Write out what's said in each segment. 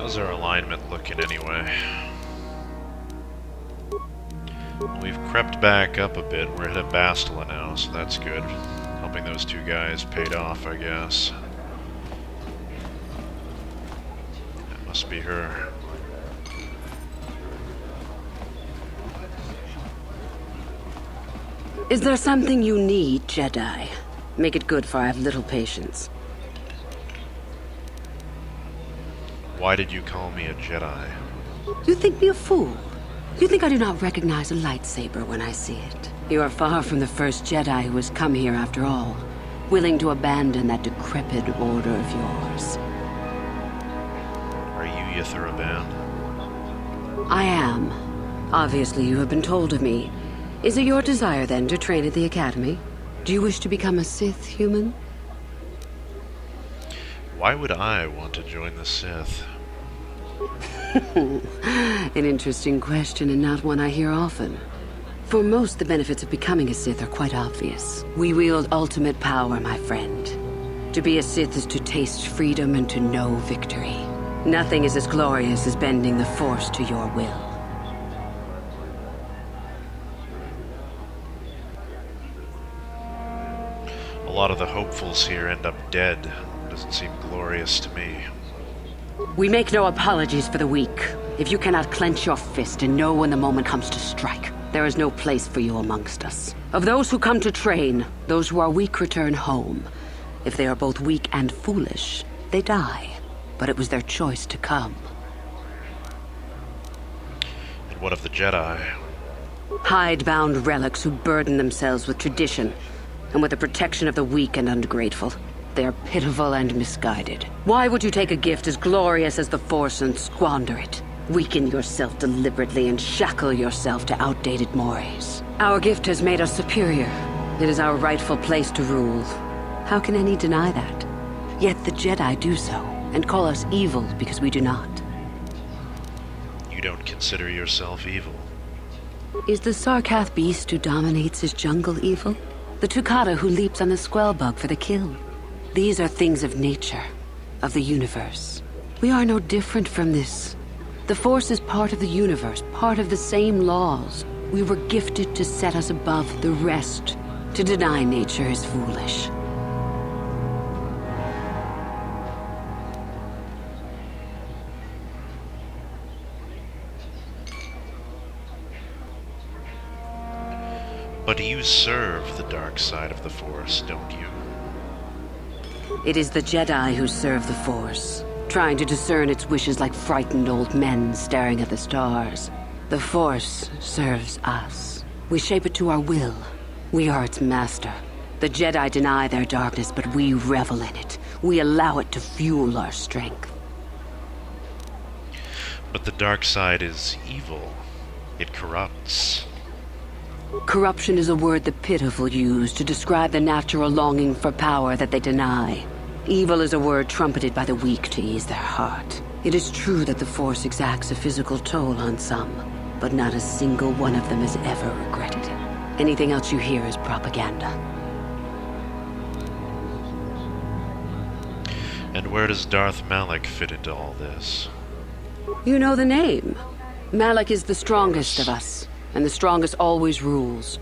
How's our alignment looking anyway? We've crept back up a bit. We're at Bastila now, so that's good. Helping those two guys paid off, I guess. That must be her. Is there something you need, Jedi? Make it good, for I have little patience. Why did you call me a Jedi? You think me a fool? You think I do not recognize a lightsaber when I see it? You are far from the first Jedi who has come here after all, willing to abandon that decrepit order of yours. Are you Ythraban? I am. Obviously, you have been told of me. Is it your desire, then, to train at the Academy? Do you wish to become a Sith human? Why would I want to join the Sith? An interesting question, and not one I hear often. For most, the benefits of becoming a Sith are quite obvious. We wield ultimate power, my friend. To be a Sith is to taste freedom and to know victory. Nothing is as glorious as bending the Force to your will. A lot of the hopefuls here end up dead. Doesn't seem glorious to me. We make no apologies for the weak. If you cannot clench your fist and know when the moment comes to strike, there is no place for you amongst us. Of those who come to train, those who are weak return home. If they are both weak and foolish, they die. But it was their choice to come. And what of the Jedi? Hidebound relics who burden themselves with tradition and with the protection of the weak and ungrateful. They are pitiful and misguided. Why would you take a gift as glorious as the Force and squander it? Weaken yourself deliberately and shackle yourself to outdated mores. Our gift has made us superior. It is our rightful place to rule. How can any deny that? Yet the Jedi do so, and call us evil because we do not. You don't consider yourself evil? Is the Sarkath beast who dominates his jungle evil? The Tukata who leaps on the Squellbug for the kill? These are things of nature, of the universe. We are no different from this. The Force is part of the universe, part of the same laws. We were gifted to set us above the rest. To deny nature is foolish. But you serve the dark side of the Force, don't you? It is the Jedi who serve the Force, trying to discern its wishes like frightened old men staring at the stars. The Force serves us. We shape it to our will. We are its master. The Jedi deny their darkness, but we revel in it. We allow it to fuel our strength. But the dark side is evil. It corrupts. Corruption is a word the pitiful use to describe the natural longing for power that they deny. Evil is a word trumpeted by the weak to ease their heart. It is true that the Force exacts a physical toll on some, but not a single one of them has ever regretted it. Anything else you hear is propaganda. And where does Darth Malak fit into all this? You know the name. Malak is the strongest of us, and the strongest always rules.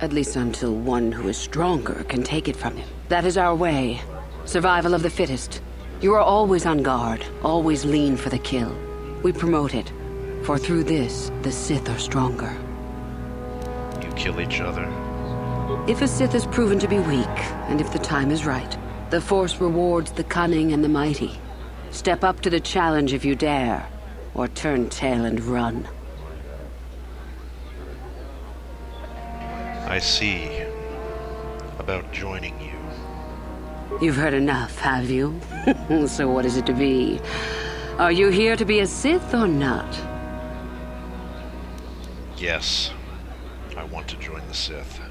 At least until one who is stronger can take it from him. That is our way. Survival of the fittest. You are always on guard, always lean for the kill. We promote it, for through this, the Sith are stronger. You kill each other? If a Sith is proven to be weak, and if the time is right, the Force rewards the cunning and the mighty. Step up to the challenge if you dare, or turn tail and run. I see. About joining you. You've heard enough, have you? So what is it to be? Are you here to be a Sith or not? Yes. I want to join the Sith.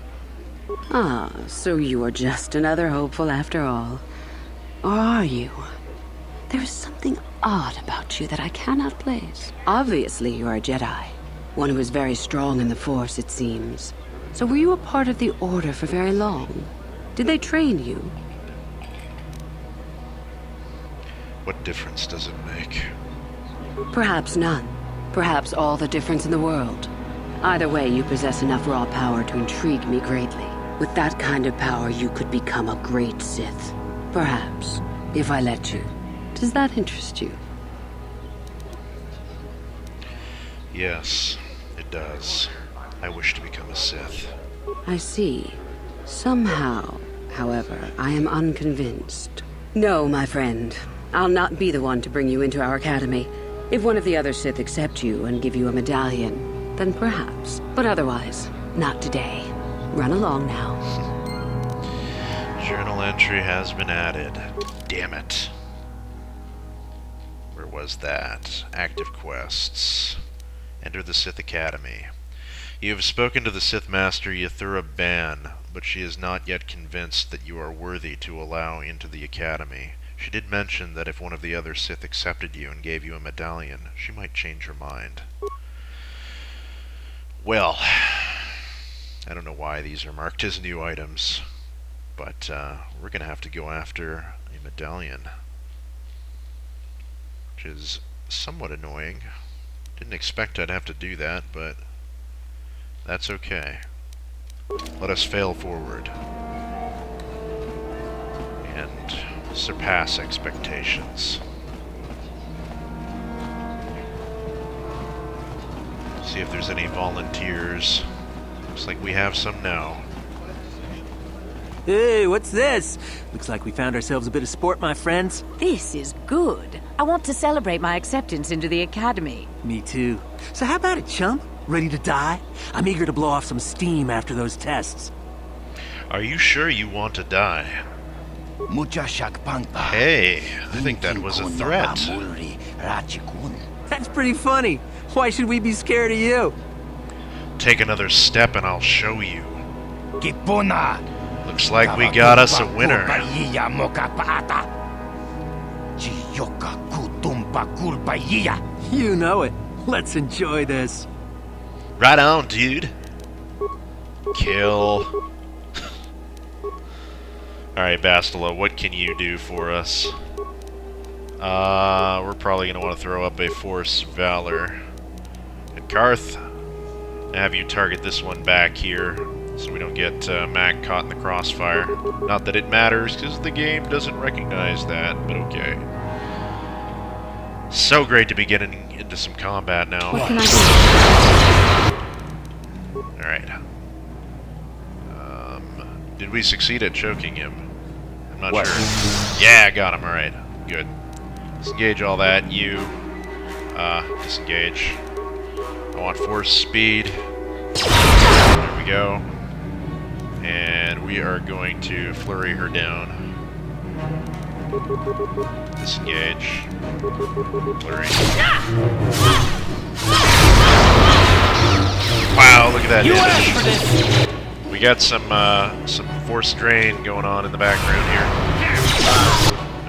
Ah, so you are just another hopeful after all. Or are you? There is something odd about you that I cannot place. Obviously, you are a Jedi. One who is very strong in the Force, it seems. So were you a part of the Order for very long? Did they train you? What difference does it make? Perhaps none. Perhaps all the difference in the world. Either way, you possess enough raw power to intrigue me greatly. With that kind of power, you could become a great Sith. Perhaps, if I let you. Does that interest you? Yes, it does. I wish to become a Sith. I see. Somehow, however, I am unconvinced. No, my friend. I'll not be the one to bring you into our academy. If one of the other Sith accept you and give you a medallion, then perhaps. But otherwise, not today. Run along now. Journal entry has been added. Damn it. Where was that? Active quests. Enter the Sith Academy. You have spoken to the Sith Master Yathura Ban, but she is not yet convinced that you are worthy to allow into the Academy. She did mention that if one of the other Sith accepted you and gave you a medallion, she might change her mind. Well, I don't know why these are marked as new items, but we're going to have to go after a medallion, which is somewhat annoying. Didn't expect I'd have to do that, but that's okay. Let us fail forward and surpass expectations. See if there's any volunteers. Looks like we have some now. Hey, what's this? Looks like we found ourselves a bit of sport, my friends. This is good. I want to celebrate my acceptance into the academy. Me too. So how about it, chump? Ready to die? I'm eager to blow off some steam after those tests. Are you sure you want to die? Hey, I think that was a threat. That's pretty funny. Why should we be scared of you? Take another step and I'll show you. Looks like we got us a winner. You know it. Let's enjoy this. Right on, dude. Kill. Alright, Bastila, what can you do for us? We're probably going to want to throw up a Force Valor. And Karth, have you target this one back here, so we don't get Mac caught in the crossfire. Not that it matters, because the game doesn't recognize that, but okay. So great to be getting into some combat now. What can I do? Alright. Did we succeed at choking him? I'm not sure. Yeah, I got him, alright. Good. Disengage all that. You, disengage. I want force speed. There we go. And we are going to flurry her down. Disengage. Flurry. Wow, look at that damage. We got some force drain going on in the background here.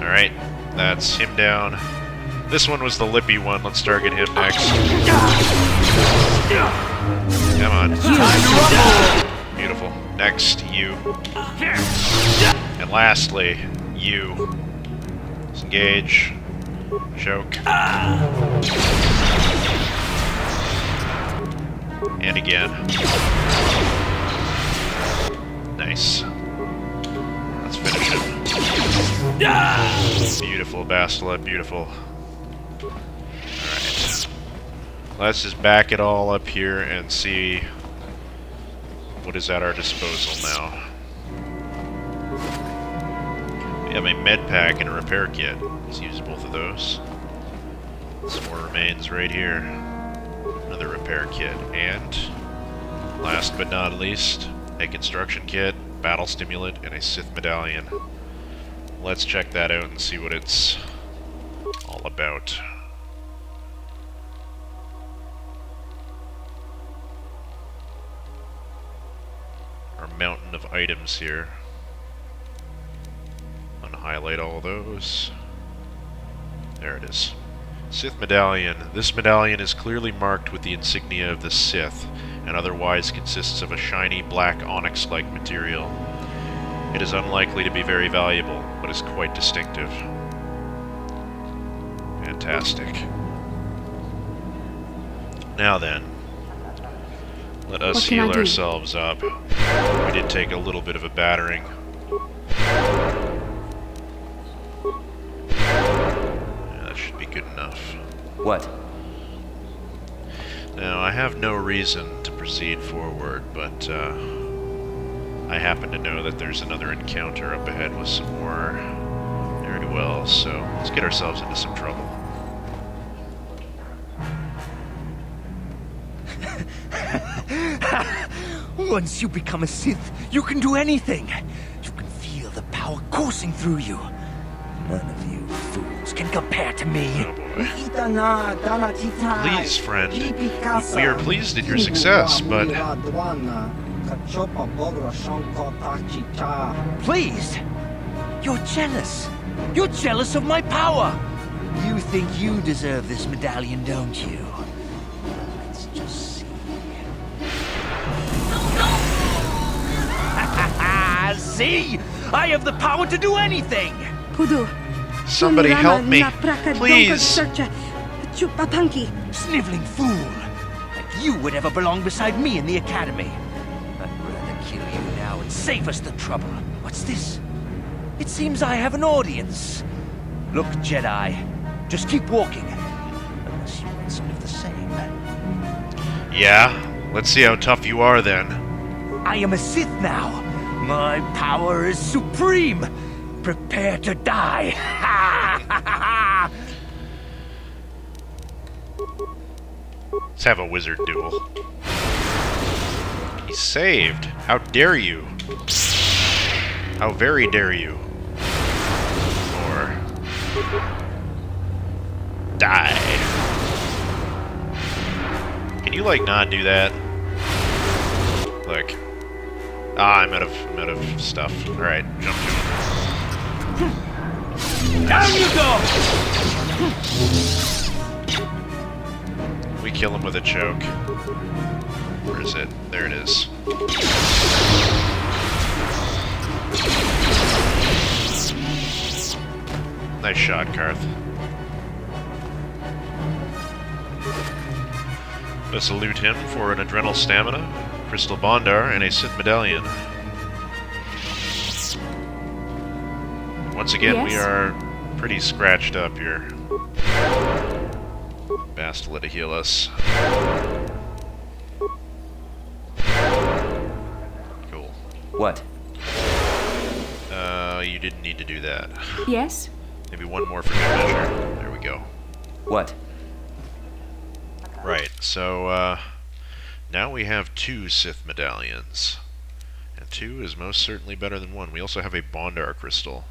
Alright, that's him down. This one was the lippy one. Let's target him next. Come on. Beautiful. Next, you. And lastly, you. Disengage. Choke. And again. Nice. Let's finish him. Beautiful, Bastila, beautiful. Alright. Let's just back it all up here and see what is at our disposal now. We have a med pack and a repair kit. Let's use both of those. Some more remains right here. Another repair kit. And last but not least, a construction kit, battle stimulant, and a Sith medallion. Let's check that out and see what it's all about. Our mountain of items here. Unhighlight all those. There it is. Sith medallion. This medallion is clearly marked with the insignia of the Sith, and otherwise consists of a shiny black onyx-like material. It is unlikely to be very valuable, but is quite distinctive. Fantastic. Now then, let us What can I heal do? ourselves up. We did take a little bit of a battering. Yeah, that should be good enough. What? Now, I have no reason to proceed forward, but I happen to know that there's another encounter up ahead with some more ne'er-do-wells, so let's get ourselves into some trouble. Once you become a Sith, you can do anything. You can feel the power coursing through you. None of you fools can compare to me. Oh boy. Please, friend. We are pleased at your success, but... Pleased? You're jealous. You're jealous of my power. You think you deserve this medallion, don't you? Let's just see. See? I have the power to do anything! Somebody help me, please! Sniveling fool! Like you would ever belong beside me in the academy. I'd rather kill you now and save us the trouble. What's this? It seems I have an audience. Look, Jedi, just keep walking. Unless you want some of the same. Yeah? Let's see how tough you are then. I am a Sith now. My power is supreme. Prepare to die. Let's have a wizard duel. He's saved. How dare you? How very dare you? Or... die. Can you, like, not do that? Look. Ah, I'm out of stuff. Alright, jump to him. Down you go! We kill him with a choke. Where is it? There it is. Nice shot, Karth. Let's salute him for an adrenal stamina, crystal bondar, and a Sith medallion. Once again, we are pretty scratched up here. Bastila to heal us. Cool. What? You didn't need to do that. Yes? Maybe one more for good measure. There we go. What? Right, so, now we have 2 Sith medallions. And 2 is most certainly better than 1. We also have a Bondar crystal.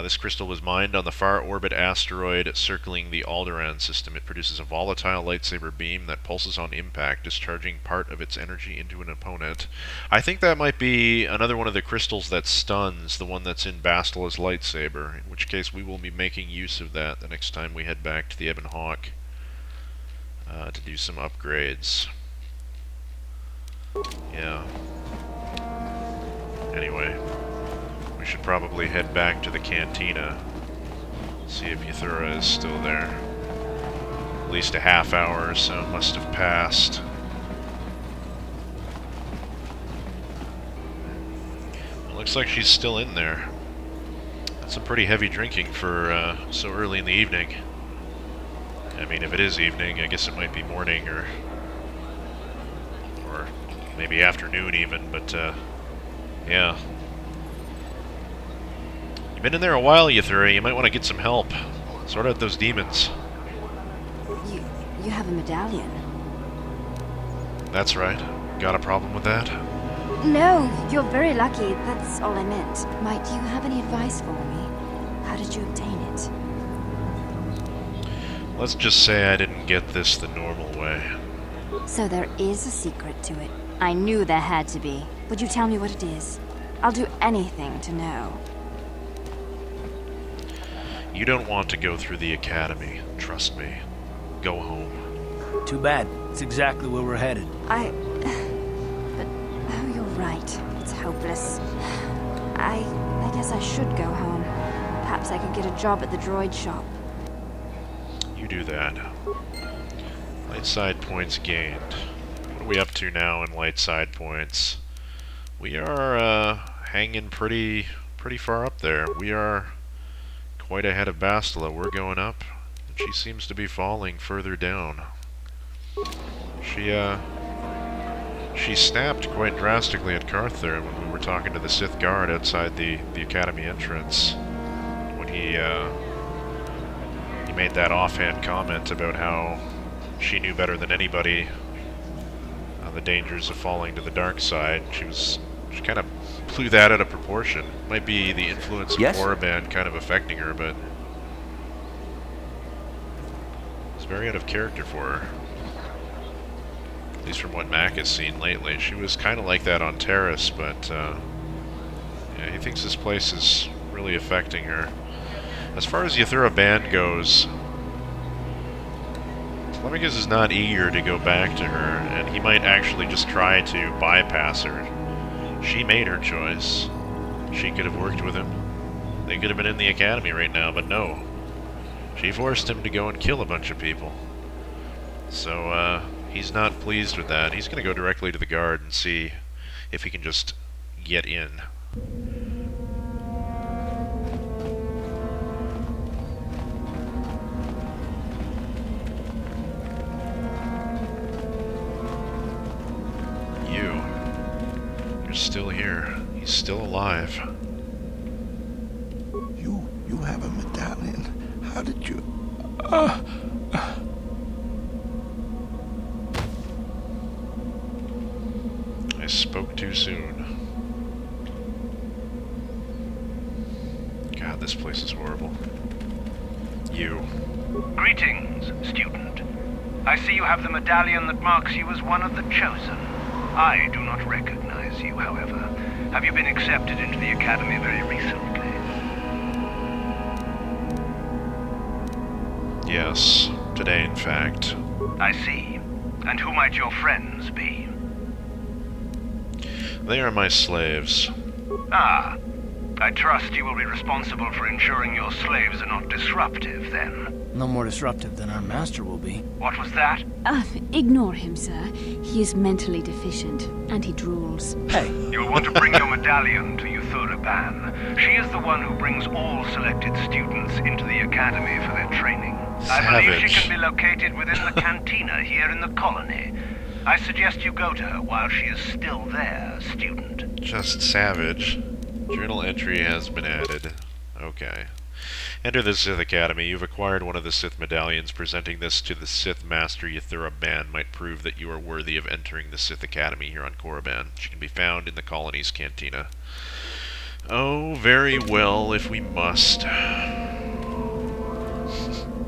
This crystal was mined on the far orbit asteroid circling the Alderaan system. It produces a volatile lightsaber beam that pulses on impact, discharging part of its energy into an opponent. I think that might be another one of the crystals that stuns, the one that's in Bastila's lightsaber, in which case we will be making use of that the next time we head back to the Ebon Hawk to do some upgrades. Yeah. Anyway. We should probably head back to the cantina. See if Yuthura is still there. At least a half hour or so must have passed. It looks like she's still in there. That's some pretty heavy drinking for so early in the evening. I mean, if it is evening, I guess it might be morning or maybe afternoon even, but yeah. Been in there a while, Yuthura. You might want to get some help. Sort out those demons. You have a medallion. That's right. Got a problem with that? No, you're very lucky. That's all I meant. Might you have any advice for me? How did you obtain it? Let's just say I didn't get this the normal way. So there is a secret to it. I knew there had to be. Would you tell me what it is? I'll do anything to know. You don't want to go through the academy. Trust me. Go home. Too bad. It's exactly where we're headed. But... oh, you're right. It's hopeless. I guess I should go home. Perhaps I could get a job at the droid shop. You do that. Light side points gained. What are we up to now in light side points? We are hanging pretty far up there. We are quite ahead of Bastila. We're going up, and she seems to be falling further down. She snapped quite drastically at Karth there when we were talking to the Sith guard outside the Academy entrance. When he made that offhand comment about how she knew better than anybody the dangers of falling to the dark side. She kind of blew that out of proportion. Might be the influence of Korriban kind of affecting her, but it's very out of character for her. At least from what Mac has seen lately. She was kind of like that on Terrace, but yeah, he thinks this place is really affecting her. As far as Yathura Ban goes, Telemachus is not eager to go back to her, and he might actually just try to bypass her. She made her choice. She could have worked with him. They could have been in the Academy right now, but no. She forced him to go and kill a bunch of people. So, he's not pleased with that. He's going to go directly to the guard and see if he can just get in. You're still here. He's still alive. You have a medallion. How did you... I spoke too soon. God, this place is horrible. You. Greetings, student. I see you have the medallion that marks you as one of the chosen. I do not recognize you, however. Have you been accepted into the Academy very recently? Yes, today in fact. I see. And who might your friends be? They are my slaves. Ah. I trust you will be responsible for ensuring your slaves are not disruptive, then. No more disruptive than our master will be. What was that? Ignore him, sir. He is mentally deficient, and he drools. Hey. You'll want to bring your medallion to Yathura Ban. She is the one who brings all selected students into the Academy for their training. I believe she can be located within the cantina here in the colony. I suggest you go to her while she is still there, student. Just savage. Journal entry has been added. Okay. Enter the Sith Academy. You've acquired one of the Sith medallions. Presenting this to the Sith Master Yathura Ban might prove that you are worthy of entering the Sith Academy here on Korriban. She can be found in the colony's cantina. Oh, very well, if we must.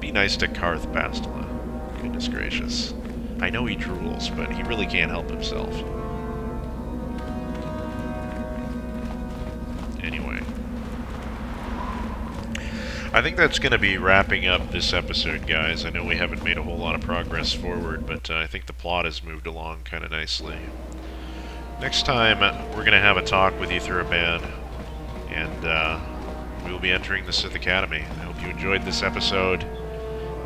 Be nice to Karth Bastila. Goodness gracious. I know he drools, but he really can't help himself. Anyway. I think that's going to be wrapping up this episode, guys. I know we haven't made a whole lot of progress forward, but I think the plot has moved along kind of nicely. Next time, we're going to have a talk with Yathura Ban, and we will be entering the Sith Academy. I hope you enjoyed this episode,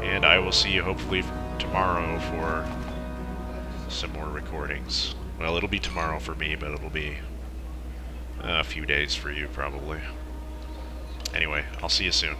and I will see you hopefully tomorrow for some more recordings. Well, it'll be tomorrow for me, but it'll be a few days for you, probably. Anyway, I'll see you soon.